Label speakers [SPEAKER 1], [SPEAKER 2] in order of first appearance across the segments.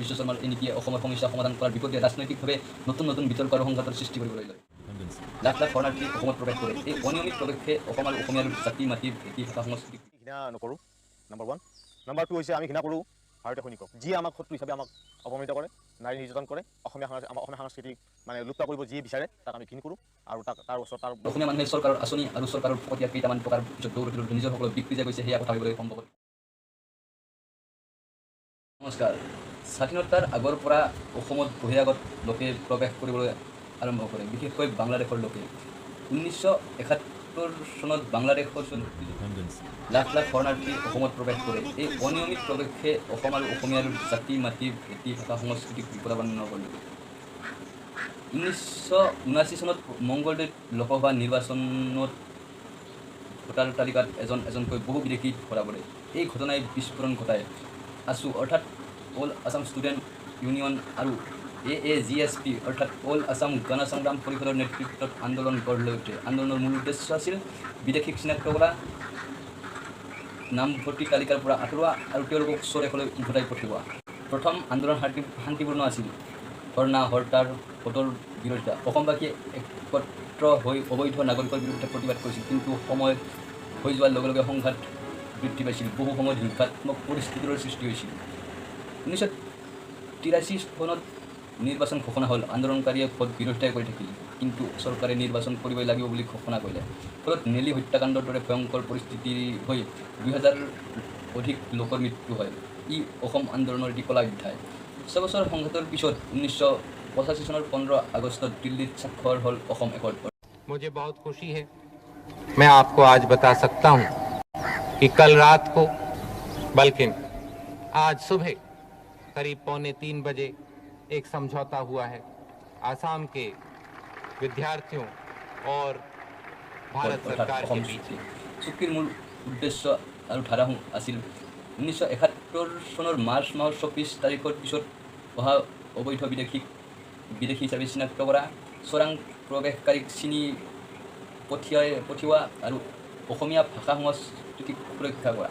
[SPEAKER 1] বিশ্ব শৰ্মাৰ এই নীতিয়ে অসমৰ সমস্যা সমাধান কৰাৰ বিপৰীতে ৰাজনৈতিকভাৱে নতুন নতুন বিতৰ্ক আৰু সংঘাতৰ সৃষ্টি কৰিবলৈ লয়। লাখ লাখ শৰণাৰ্থী অসমত প্ৰৱেশ কৰে। এই অনিয়মিত প্ৰৱেশে অসম আৰু অসমীয়াৰ জাতি মাটি ভেটি ভাষা সংস্কৃতি
[SPEAKER 2] ঘৃণা নকৰোঁ, নম্বৰ 1। নম্বৰ 2 হৈছে আমি ঘৃণা কৰোঁ ভাৰতীয় সৈনিকক, যিয়ে আমাক শত্ৰু হিচাপে আমাক অপমানিত কৰে, নাৰী নিৰ্যাতন কৰে, অসমীয়া সংস্কৃতিক মানে লুপ্ত কৰিব যিয়ে বিচাৰে তাক আমি ঘৃণ কৰোঁ আৰু তাৰ ওচৰত তাৰ
[SPEAKER 1] অসমীয়া মানুহে চৰকাৰৰ আঁচনি আৰু চৰকাৰৰ ফকতীয়া কেইটামান টকাৰ পিছত দৌৰি নিজৰ সকলো বিক্ৰী যে গৈছে সেয়া কথা ভাবিবলৈ সম্ভৱ। নমস্কাৰ। স্বাধীনতাৰ আগৰ পৰা অসমত বহিৰাগত লোকে প্ৰৱেশ কৰিবলৈ আৰম্ভ কৰে, বিশেষকৈ বাংলাদেশৰ লোকে। 1971 চনত বাংলাদেশৰ লাখ লাখ শৰণাৰ্থী অসমত প্ৰৱেশ কৰে। এই অনিয়মিত প্ৰৱেশে অসম আৰু অসমীয়াৰ জাতি মাটি ভেটি ভাষা সংস্কৃতিক বিপদাপন্ন কৰিলে। 1979 চনত মংগলদৈত লোকসভা নিৰ্বাচনত ভোটাৰ তালিকাত এজনকৈ বহু বিদেশী ধৰা পৰে। এই ঘটনাই বিস্ফোৰণ ঘটায়। ASU অৰ্থাৎ অল আছাম ষ্টুডেণ্ট ইউনিয়ন আৰু AAGSP অৰ্থাৎ অল আছাম গণ সংগ্ৰাম পৰিষদৰ নেতৃত্বত আন্দোলন গঢ় লৈ উঠে। আন্দোলনৰ মূল উদ্দেশ্য আছিল বিদেশীক চিনাক্ত কৰা, নামভৰ্তি তালিকাৰ পৰা আঁতৰোৱা আৰু তেওঁলোকক ওচৰ এখনলৈ উভতাই পঠিওৱা। প্ৰথম আন্দোলন শান্তিপূৰ্ণ আছিল। ধৰ্ণা, হৰতাল, ভোটৰ বিৰোধিতা। অসমবাসীয়ে একত্ৰ হৈ অবৈধ নাগৰিকৰ বিৰুদ্ধে প্ৰতিবাদ কৰিছিল, কিন্তু সময় হৈ যোৱাৰ লগে লগে সংঘাত বৃদ্ধি পাইছিল। বহু সময়ত হিংসাত্মক পৰিস্থিতিৰ সৃষ্টি হৈছিল। 1983 চনত নিৰ্বাচন ঘোষণা হ'ল। আন্দোলনকাৰীয়ে ভোট বিৰোধিতা কৰি থাকিল, কিন্তু চৰকাৰে নিৰ্বাচন কৰিবই লাগিব বুলি ঘোষণা কৰিলে। ফলত নেলী হত্যাকাণ্ডৰ দৰে ভয়ংকৰ পৰিস্থিতি হৈ 2000 অধিক লোকৰ মৃত্যু হয়। ই অসম আন্দোলনৰ এটি কলা অধ্যায়। 6 বছৰ সংঘাতৰ পিছত 1985 চনৰ 15 আগষ্টত দিল্লীত স্বাক্ষৰ হ'ল অসম একৰ্ড।
[SPEAKER 3] मुझे बहुत खुशी है, मैं आपको आज बता सकता हूं कि कल रात को बल्कि आज सुबह करीब 2:45 बजे एक समझौता हुआ है आसाम के विद्यार्थियों और भारत सरकार के बीच।
[SPEAKER 1] চুক্তিৰ মূল উদ্দেশ্য আৰু ধাৰা আছিল 1971 চনৰ মাৰ্চ মাহৰ 24 তাৰিখৰ পিছত অহা অবৈধ বিদেশী হিচাপে চিনাক্ত কৰা, চোৰাং প্ৰৱেশকাৰীক চিনি পঠিওৱা আৰু অসমীয়া ভাষা সংস্কৃতিক সুৰক্ষা কৰা।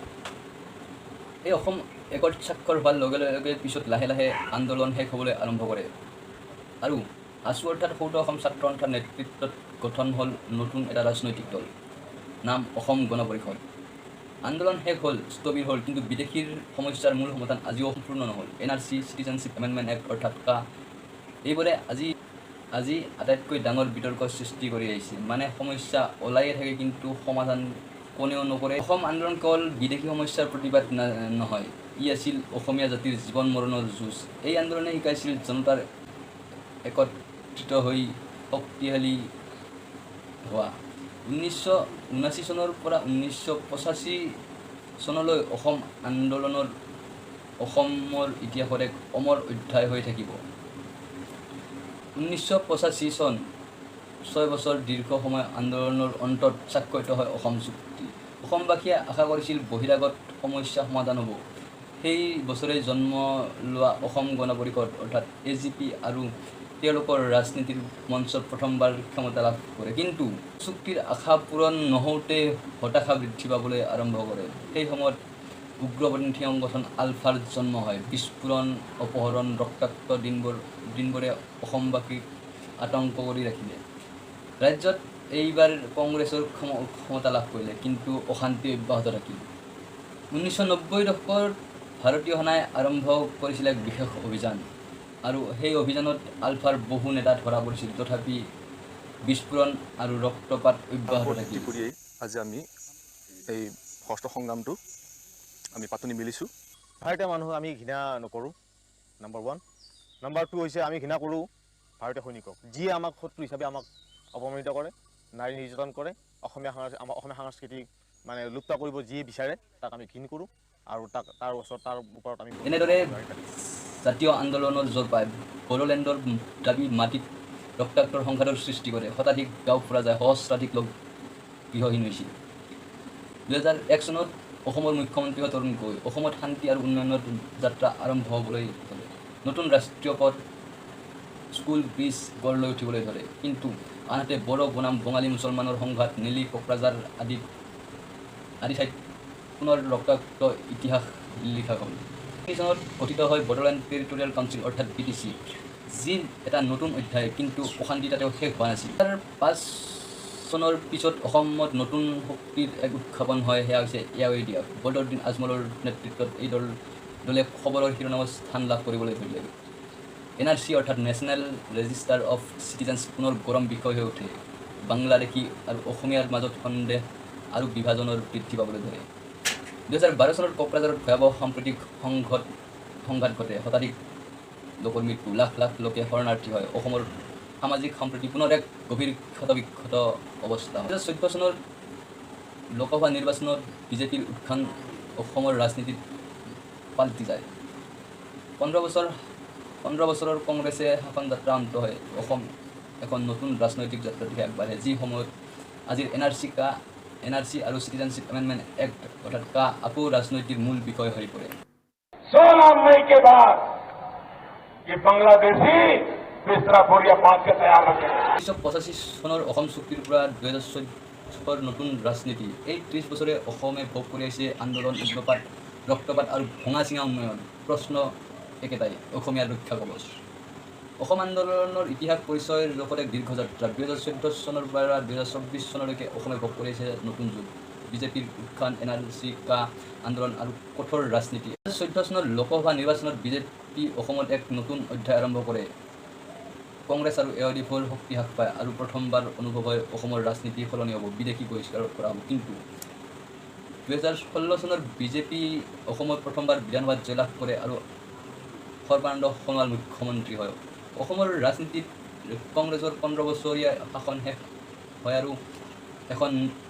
[SPEAKER 1] এই অসম একৰ্ড স্বাক্ষৰ হোৱাৰ লগে লগে পিছত লাহে লাহে আন্দোলন শেষ হ'বলৈ আৰম্ভ কৰে আৰু ASU অৰ্থাৎ সৌদ অসম ছাত্ৰ সন্থাৰ নেতৃত্বত গঠন হ'ল নতুন এটা ৰাজনৈতিক দল, নাম অসম গণ পৰিষদ। আন্দোলন শেষ হ'ল, স্থবিৰ হ'ল, কিন্তু বিদেশীৰ সমস্যাৰ মূল সমাধান আজিও সম্পূৰ্ণ নহ'ল। NRC, চিটিজেনশ্বিপ এমেণ্ডমেণ্ট এক্ট অৰ্থাৎ কা, এইবোৰে আজি আটাইতকৈ ডাঙৰ বিতৰ্কৰ সৃষ্টি কৰি আহিছে। মানে সমস্যা ওলায়ে থাকে, কিন্তু সমাধান কোনেও নকৰে। অসম আন্দোলন কেৱল বিদেশী সমস্যাৰ প্ৰতিবাদ নহয়, ই আছিল অসমীয়া জাতিৰ জীৱন মৰণৰ যুঁজ। এই আন্দোলনে শিকাইছিল জনতাৰ একত্ৰিত হৈ শক্তিশালী হোৱা। 1979 চনৰ পৰা 1985 চনলৈ অসম আন্দোলনৰ অসমৰ ইতিহাসত এক অমৰ অধ্যায় হৈ থাকিব। 1985 চন, 6 বছৰ দীৰ্ঘ সময় আন্দোলনৰ অন্তত স্বাক্ষৰিত হয় অসম চুক্তি। অসমবাসীয়ে আশা কৰিছিল বহিৰাগত সমস্যা সমাধান হ'ব। সেই বছৰে জন্ম লোৱা অসম গণ পৰিষদ অৰ্থাৎ AGP আৰু তেওঁলোকৰ ৰাজনীতিৰ মঞ্চত প্ৰথমবাৰ ক্ষমতা লাভ কৰে। কিন্তু চুক্তিৰ আশা পূৰণ নহওঁতে হতাশা বৃদ্ধি পাবলৈ আৰম্ভ কৰে। সেই সময়ত উগ্ৰপন্থী সংগঠন আলফাৰ জন্ম হয়। বিস্ফোৰণ, অপহৰণ, ৰক্তাক্ত দিনবোৰে অসমবাসীক আতংক কৰি ৰাখিলে। ৰাজ্যত এইবাৰ কংগ্ৰেছৰ ক্ষমতা লাভ কৰিলে, কিন্তু অশান্তি অব্যাহত থাকিল। 1990 দশকৰ ভাৰতীয় সেনাই আৰম্ভ কৰিছিল এক বিশেষ অভিযান আৰু সেই অভিযানত আলফাৰ বহু নেতা ধৰা পৰিছিল। তথাপি বিস্ফোৰণ আৰু ৰক্তপাত অব্যাহত থাকিল।
[SPEAKER 2] আজি আমি এই ষষ্ঠ সংগ্ৰামটো আমি পাতনি মেলিছোঁ। ভাৰতীয় মানুহ আমি ঘৃণা নকৰোঁ, নম্বৰ 1। নম্বৰ 2 হৈছে আমি ঘৃণা কৰোঁ ভাৰতীয় সৈনিকক, যিয়ে আমাক শত্ৰু হিচাপে আমাক অপমানিত কৰে, নাৰী নিৰ্যাতন কৰে, অসমীয়া সংস্কৃতিক মানে লুপ্ত কৰিব যিয়ে বিচাৰে তাক আমি ঘৃণ কৰোঁ আৰু তাৰ ওপৰত আমি
[SPEAKER 1] এনেদৰে জাতীয় আন্দোলনৰ জোৰ পায়। বড়োলেণ্ডৰ দাবী মাটিত ৰক্তাক্তৰ সংঘাতৰ সৃষ্টি কৰে। শতাধিক গাঁও ফুৰা যায়, সহস্ৰাধিক লোক গৃহহীন হৈছিল। 2001 চনত অসমৰ মুখ্যমন্ত্ৰী তৰুণ গগৈ অসমত শান্তি আৰু উন্নয়নৰ যাত্ৰা আৰম্ভ হ'বলৈ ধৰে। নতুন ৰাষ্ট্ৰীয় পথ, স্কুল, ব্ৰিজ গঢ় লৈ উঠিবলৈ ধৰে। কিন্তু আনহাতে বড়ো বনাম বঙালী মুছলমানৰ সংঘাত, নেলী, কোকৰাঝাৰ আদি ঠাইত পুনৰ ৰক্তাক্ত ইতিহাস লিখা হ'ল। চনত গঠিত হয় বড়োলেণ্ড টেৰিটৰিয়েল কাউন্সিল অৰ্থাৎ BTC, যি এটা নতুন অধ্যায়, কিন্তু অশান্তি তাতেও শেষ হোৱা নাছিল। 2005 চনৰ পিছত অসমত নতুন শক্তিৰ এক উৎখাপন হয়, সেয়া হৈছে AIODF। বদৰুদ্দিন আজমলৰ নেতৃত্বত এই দলে খবৰৰ শিৰোনামত স্থান লাভ কৰিবলৈ ধৰিলে। NRC অৰ্থাৎ নেশ্যনেল ৰেজিষ্টাৰ অফ চিটিজেন্স পুনৰ গৰম বিষয় হৈ উঠে। বাংলাদেশী আৰু অসমীয়াৰ মাজত সন্দেহ আৰু বিভাজনৰ বৃদ্ধি পাবলৈ ধৰে। 2012 চনত কোকৰাঝাৰত ভয়াৱহ সাম্প্ৰতিক সংঘাত ঘটে, শতাধিক লোকৰ মৃত্যু, লাখ লাখ লোকে শৰণাৰ্থী হয়। অসমৰ সামাজিক সম্প্ৰীতি পুনৰ এক গভীৰ ক্ষতবিক্ষত অৱস্থা। 2014 চনৰ লোকসভা নিৰ্বাচনত বিজেপিৰ উত্থান অসমৰ ৰাজনীতিত পাল্টি যায়। 15 বছৰৰ কংগ্ৰেছে শাসন যাত্ৰা অন্ত হয়। অসম এখন নতুন ৰাজনৈতিক যাত্ৰাৰ দিশে আগবাঢ়ে, যি সময়ত আজিৰ NRC আৰু চিটিজেনশ্বিপ এমেণ্ডমেণ্ট এক্ট অৰ্থাৎ কা আকৌ ৰাজনৈতিক মূল বিষয় হৈ পৰে।
[SPEAKER 4] 16 मई के बाद ये बांग्लादेशी बिस्तरा बोरिया बांध के तैयार रखे।
[SPEAKER 1] 1985 চনৰ অসম চুক্তিৰ পৰা 2014 নতুন ৰাজনীতি। এই 30 বছৰে অসমে ভোগ কৰি আহিছে আন্দোলন, উগ্ৰপাত, ৰক্তপাত আৰু ভঙা চিঙা উন্নয়ন। প্ৰশ্ন একেটাই, অসমীয়াৰ ৰক্ষা কৱচ। অসম আন্দোলনৰ ইতিহাস পৰিচয়ৰ লগতে দীৰ্ঘযাত্ৰা। 2014 চনৰ পৰা 2024 চনলৈকে অসমে ভোগ কৰি আহিছে নতুন যুগ। বিজেপিৰ উত্থান, NRC, কা আন্দোলন আৰু কঠোৰ ৰাজনীতি। 2014 চনৰ লোকসভা নিৰ্বাচনত বিজেপি অসমত এক নতুন অধ্যায় আৰম্ভ কৰে। কংগ্ৰেছ আৰু AIODFৰ শক্তি হ্ৰাস পায় আৰু প্ৰথমবাৰ অনুভৱ হয় অসমৰ ৰাজনীতি সলনি হ'ব, বিদেশী বহিষ্কাৰ কৰা হ'ব। কিন্তু 2016 চনৰ বিজেপি অসমত প্ৰথমবাৰ বিধানসভাত জয়লাভ কৰে আৰু সৰ্বানন্দ সোণোৱাল মুখ্যমন্ত্ৰী হয়। অসমৰ ৰাজনীতিত কংগ্ৰেছৰ 15 বছৰীয়া শাসন শেষ হয় আৰু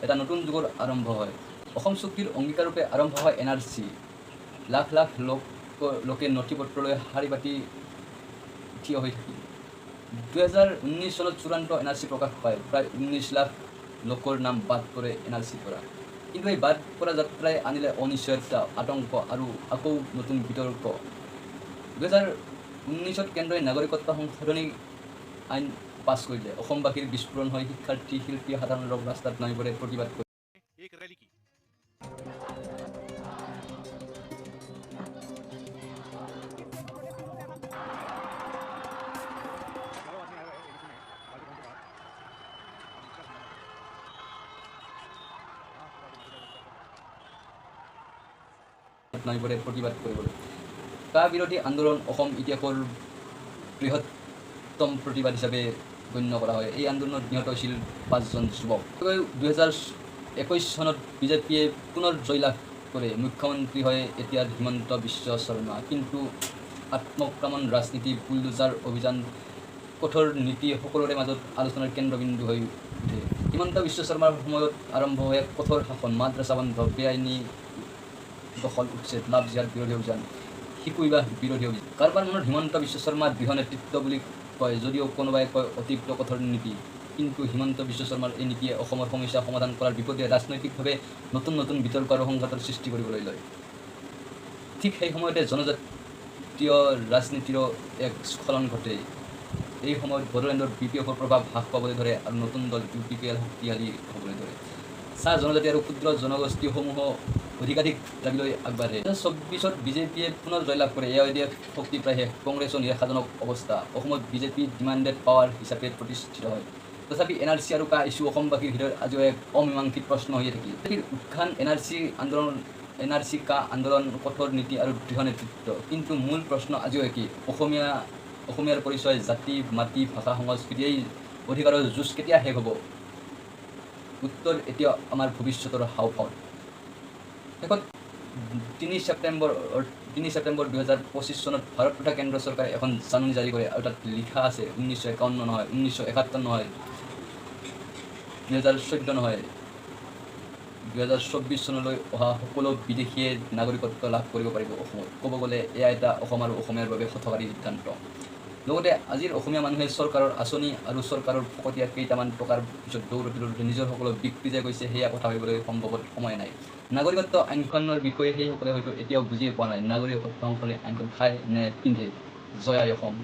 [SPEAKER 1] এটা নতুন যুগৰ আৰম্ভ হয়। অসম চুক্তিৰ অংগীকাৰৰূপে আৰম্ভ হয় NRC। লাখ লাখ লোকে নথি পত্ৰ লৈ শাৰী পাতি থিয় হৈ থাকিল। 2019 চনত চূড়ান্ত NRC প্ৰকাশ পায়। প্ৰায় 19 লাখ লোকৰ নাম বাদ পৰে NRCৰ পৰা। কিন্তু এই বাদ পৰা যাত্ৰাই আনিলে অনিশ্চয়তা, আতংক আৰু আকৌ নতুন বিতৰ্ক। 2019 কেন্দ্ৰই নাগৰিকত্ব সংশোধনী আইন পাছ কৰিলে। অসমবাসীৰ বিস্ফোৰণ হয়, শিক্ষাৰ্থী, শিল্পী, সাধাৰণ লোক ৰাস্তাত নামি পৰে প্ৰতিবাদ কৰি। প্ৰতিবাদ কৰিবলৈ। কা বিৰোধী আন্দোলন অসম ইতিহাসৰ বৃহত্তম প্ৰতিবাদ হিচাপে গণ্য কৰা হয়। এই আন্দোলনত নিহত হৈছিল 5 জন যুৱক। 2021 চনত বিজেপিয়ে পুনৰ জয়লাভ কৰে। মুখ্যমন্ত্ৰী হয় এতিয়াৰ হিমন্ত বিশ্ব শৰ্মা। কিন্তু আত্মক্ৰমণ ৰাজনীতি, বুলডোজাৰ অভিযান, কঠোৰ নীতি সকলোৰে মাজত আলোচনাৰ কেন্দ্ৰবিন্দু হৈ উঠে। হিমন্ত বিশ্ব শৰ্মাৰ সময়ত আৰম্ভ হয় এক কঠোৰ শাসন, মাদ্ৰাছা বন্ধ, বেআইনী দখল উচ্ছেদ, লাভ জিহাদ বিৰোধী অভিযান, শিশু বিবাহ বিৰোধী অভিযান। কাৰোবাৰ মনত হিমন্ত বিশ্ব শৰ্মা দৃঢ় নেতৃত্ব বুলি কয়, যদিও কোনোবাই কয় অতিৰিক্ত কঠোৰ নীতি। কিন্তু হিমন্ত বিশ্ব শৰ্মাৰ এই নীতিয়ে অসমৰ সমস্যা সমাধান কৰাৰ বিপৰীতে ৰাজনৈতিকভাৱে নতুন নতুন বিতৰ্ক আৰু সংঘাতৰ সৃষ্টি কৰিবলৈ লয়। ঠিক সেই সময়তে জনজাতীয় ৰাজনীতিৰো এক স্খলন ঘটে। এই সময়ত বড়োলেণ্ডৰ BPFৰ প্ৰভাৱ হ্ৰাস পাবলৈ ধৰে আৰু নতুন দল UPPL শক্তিশালী হ'বলৈ ধৰে। চাহ জনজাতি আৰু ক্ষুদ্ৰ জনগোষ্ঠীসমূহ অধিকাধিক দাবীলৈ আগবাঢ়ে। 2024 বিজেপিয়ে পুনৰ জয়লাভ কৰে। AIODF শক্তি প্ৰায় শেষ, কংগ্ৰেছৰ নিৰাশাজনক অৱস্থা। অসমত বিজেপি ডিমাণ্ডেড পাৱাৰ হিচাপে প্ৰতিষ্ঠিত হয়। তথাপি NRC আৰু কা ইছ্যু অসমবাসীৰ হৃদয়ত আজিও এক অমীমাংসিত প্ৰশ্ন হৈয়ে থাকিল। বিজেপিৰ উত্থান, NRC কা আন্দোলন, কঠোৰ নীতি আৰু দৃঢ় নেতৃত্ব। কিন্তু মূল প্ৰশ্ন আজিও একেই, অসমীয়াৰ পৰিচয়, জাতি, মাটি, ভাষা, সংস্কৃতি, এই অধিকাৰৰ যুঁজ কেতিয়া শেষ হ'ব? উত্তৰ এতিয়া আমাৰ ভৱিষ্যতৰ হাওঁফাওঁত। শেষত 3 ছেপ্টেম্বৰ 2025 চনত ভাৰত তথা কেন্দ্ৰ চৰকাৰে এখন জাননী জাৰি কৰে আৰু তাত লিখা আছে 1951 নহয়, 1971 নহয়, 2014 নহয়, 2024 চনলৈ অহা সকলো বিদেশীয়ে নাগৰিকত্ব লাভ কৰিব পাৰিব অসমত। ক'ব গ'লে এয়া এটা অসম আৰু অসমীয়াৰ বাবে হঠকাৰী সিদ্ধান্ত। লগতে আজিৰ অসমীয়া মানুহে চৰকাৰৰ আঁচনি আৰু চৰকাৰৰ ফকতীয়া কেইটামান টকাৰ পিছত দৌৰতে নিজৰ সকলো বিক্ৰী যে গৈছে, সেয়া কথা ভাবিবলৈ সম্ভৱত সময় নাই। নাগৰিকত্ব আইনখনৰ বিষয়ে সেইসকলে হয়তো এতিয়াও বুজিয়ে পোৱা নাই। নাগৰিকত্ব সংশোধনী আইনখন খায় নে পিন্ধে? জয় আই অসম।